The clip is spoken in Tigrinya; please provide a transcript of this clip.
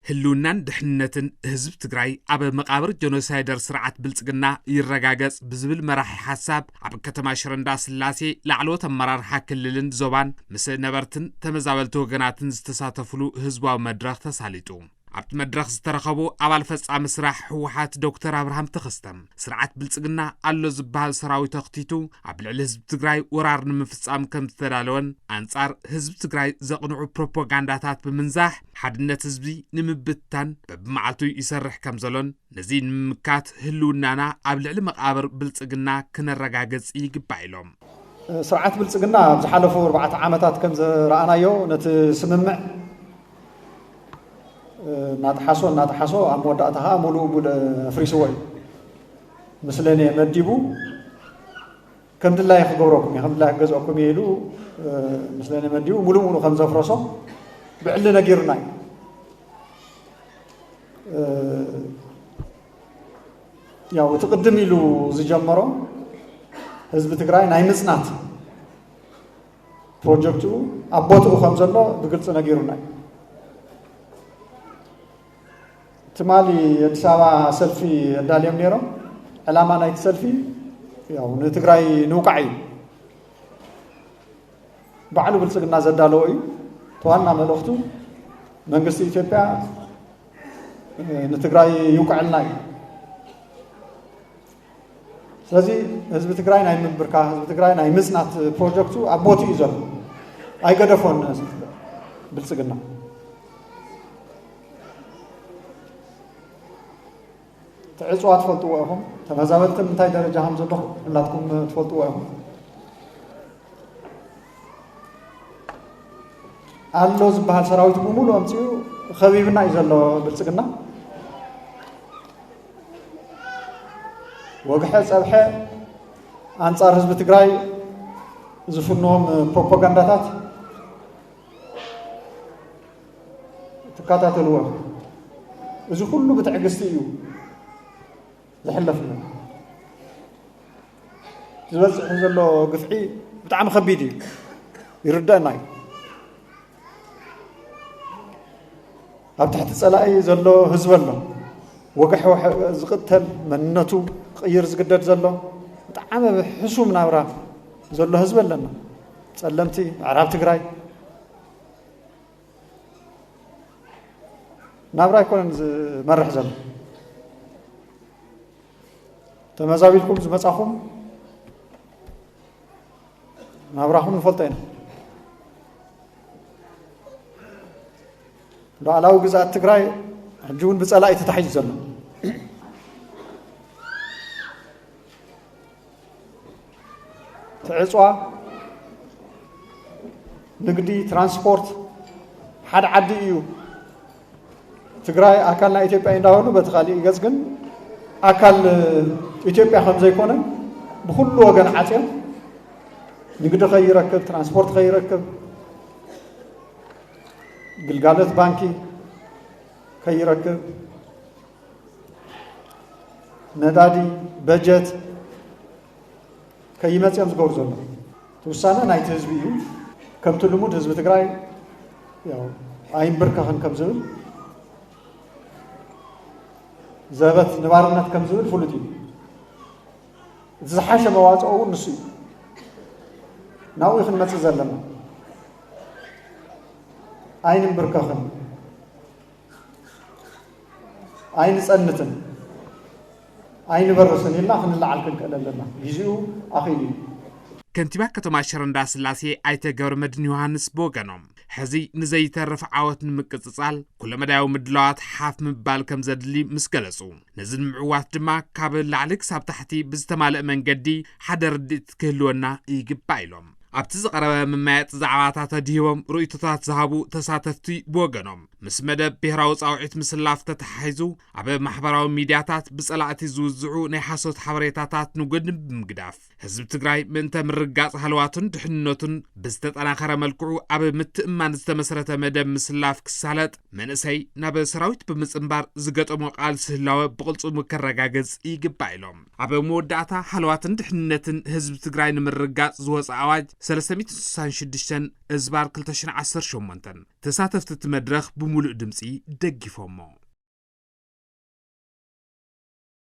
ህልውናን ድሕነትን ህዝብ ትግራይ ኣብ መቃብር ጀኖሳይደር ስርዓት ብልጽግና ይረጋገጽ ብዝብል መራሒ ሓሳብ ኣብ ከተማ ሽረ እንዳስላሴ ላዕለዎት ኣመራርሓ ክልልን ዞባን ምስ ነበርትን ተመዛበልቲ ወገናትን ዝተሳተፍሉ ህዝባዊ መድረኽ ተሳሊጡ ኣብቲ መድረኽ ዝተረኸቡ ኣባል ፈጻሚ ስራሕ ህወሓት ዶክተር አብርሃም ተኸስተም ስርዓት ብልጽግና ኣሎ ዝበሃል ሰራዊት ተኽቲቱ ኣብ ልዕሊ ህዝብ ትግራይ ወራር ንምፍጻም ከም ዝተዳለወን ኣንጻር ህዝብ ትግራይ ዘቕንዑ ፕሮፓጋንዳታት ብምንዛሕ ሓድነት ህዝቢ ንምብታን በብመዓልቱ ይሰርሕ ከም ዘሎን ነዚ ንምምካት ህልውናና ኣብ ልዕሊ መቃብር ብልጽግና ክነረጋገጽ ይግባእ ኢሎም ስርዓት ብልጽግና ዝሓለፉ 4 ዓመታት ከም ዝረኣናዮ ነቲ ስምምዕ ናተሓሶ ኣብ መወዳእታኻ ሙሉእ ቡድ ፍሪስዎ እዩ ምስለኔ መዲቡ ከም ድላይ ክገብረኩም ከም ድላይ ክገዝአኩም ኢሉ ምስለኔ መዲቡ ሙሉእ ከም ዘፍረሶ ብዕሊ ነጊርና ያው ትቅድም ኢሉ ዝጀመሮ ህዝቢ ትግራይ ናይ ምጽናት ፕሮጀክቱ ኣቦትኡ ከም ዘሎ ብግልጽ ነጊርና تمالي يدسابا سلفي داليوم نيرو علامة نايت سلفي ياو نتقراي نوقعي بعلو بلسقنا زدالوي توانا ملوختو منقسي إثيوبيا نتقراي يوقعلناي سلازي حزب تقراي ناي منبركا حزب تقراي ناي مزنات بروجكتو أبوتي إزر أي قدفون بلسقنا تعيسوا تفلتوهم تمازالتم انتي درجه هم زدو لاتكم تفلتوهم አሎዝ ባህል ሰራዊት ሙሉ አምጪው ኸቢብና ይዘሎ ብልጽግና ወግሐ ጸብሐ አንጻር ህዝብ ትግራይ ዝፍኖም ፕሮፓጋንዳታት ተካታተሉዋ እዚ ሁሉ ብትዕግስቲ እዩ ዝሕለፍና ዝበጽሕ ዘሎ ግፍዒ ብጣዕሚ ከቢድ እዩ ይርዳእና ኣብ ትሕቲ ጸላኢ ዘሎ ህዝብ ኣሎ ወግሕ ዝቅተል መንነቱ ቅይር ዝግደድ ዘሎ ብጣዕሚ ሕሱም ናብራ ዘሎ ህዝብ ኣለና ጸለምቲ ምዕራብ ትግራይ ናብራ ይኮነን ዝመርሕ ዘሎ ተመዛቢልኩም ዝመጻኹም ናብራኹም ንፈልጠይና ሉዓላዊ ግዛት ትግራይ ሕጂውን ብጸላኢ ተታሒዙ ዘሎ ትዕጽዋ ንግዲ ትራንስፖርት ሓደ ዓዲ እዩ ትግራይ ኣካል ናይ ኢትዮጵያ እንዳሆኑ በተኻሊእ ገጽ ግን ኣካል ኢትዮጵያ ከም ዘይኮነ ብኩሉ ወገን ዓጽዮም ንግዲ ከይረክብ ትራንስፖርት ከይረክብ ግልጋሎት ባንኪ ከይረክብ ነዳዲ በጀት ከይመጽኦም ዝገብሩ ዘሎ ተወሳነ ናይቲ ህዝቢ እዩ ከምቲ ልሙድ ህዝቢ ትግራይ ያው ኣይንብርከኽን ከም ዝብል ዘበት ንባርነት ከም ዝብል ፍሉጥ እዩ ዝሓሸ መዋጽኦ እውን ንሱ እዩ ናብኡ ክንመጽእ ዘለና ኣይንብርከኽን ኣይንጸንትን ኣይንበርስን ኢልና ክንለዓል ክንክእል ኣለና ግዚኡ ኣኺሉ እዩ ከንቲባ ከተማ ሽረ እንዳስላሴ ኣይተ ገብረመድህን ዮሃንስ ቦገኖም ሕዚ ንዘይተርፍ ዓወት ንምቅጽጻል ኩለ መዳያዊ ምድላዋት ሓፍ ምባል ከም ዘድሊ ምስ ገለጹ ነዚ ንምዕዋት ድማ ካብ ላዕሊ ክሳብ ታሕቲ ብዝተማልአ መንገዲ ሓደ ርድኢት ክህልወና ይግባእ ኢሎም ኣብቲ ዝቐረበ መማየጥ ዛዕባታት ኣድሂቦም ርእይቶታት ዝሃቡ ተሳተፍቲ ብወገኖም ምስ መደብ ብሄራዊ ጻውዒት ምስላፍ ተተሓሒዙ ኣብ ማሕበራዊ ሚድያታት ብጸላእቲ ዝውዝዑ ናይ ሓሶት ሓበሬታታት ንጎድን ብምግዳፍ ህዝቢ ትግራይ ምእንተ ምርጋጽ ሃልዋቱን ድሕንነቱን ብዝተጠናኸረ መልክዑ ኣብ ምትእማን ዝተመስረተ መደብ ምስላፍ ክሳለጥ መንእሰይ ናብ ሰራዊት ብምጽምባር ዝገጠሞ ቃል ስህላወ ብቕልጹም ከረጋገጽ ይግባእ ኢሎም ኣብ መወዳእታ ሃልዋትን ድሕንነትን ህዝቢ ትግራይ ንምርጋጽ ዝወፅእ ኣዋጅ 366 أزبار 2018 تساتفت مدرخ بملء دمسي دقفومو